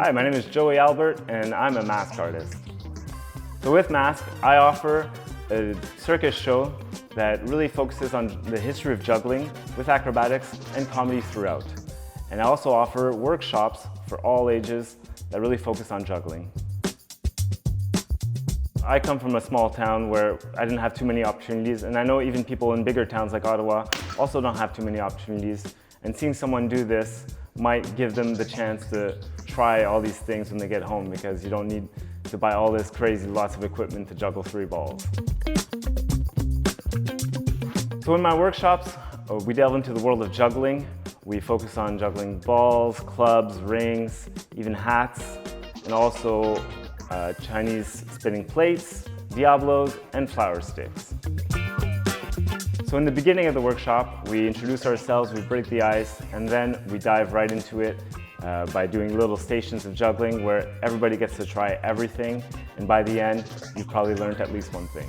Hi, my name is Joey Albert and I'm a mask artist. So with Mask, I offer a circus show that really focuses on the history of juggling with acrobatics and comedy throughout. And I also offer workshops for all ages that really focus on juggling. I come from a small town where I didn't have too many opportunities, and I know even people in bigger towns like Ottawa also don't have too many opportunities. And seeing someone do this might give them the chance to try all these things when they get home, because you don't need to buy all this crazy lots of equipment to juggle 3 balls. So in my workshops, we delve into the world of juggling. We focus on juggling balls, clubs, rings, even hats, and also Chinese spinning plates, diablos, and flower sticks. So in the beginning of the workshop, we introduce ourselves, we break the ice, and then we dive right into it by doing little stations of juggling where everybody gets to try everything, and by the end, you've probably learned at least one thing.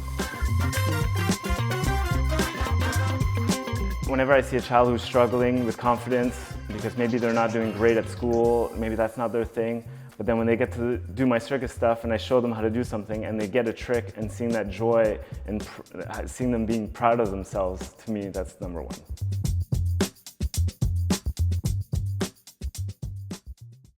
Whenever I see a child who's struggling with confidence, because maybe they're not doing great at school, maybe that's not their thing, but then when they get to do my circus stuff and I show them how to do something and they get a trick, and seeing that joy and seeing them being proud of themselves, to me, that's number one.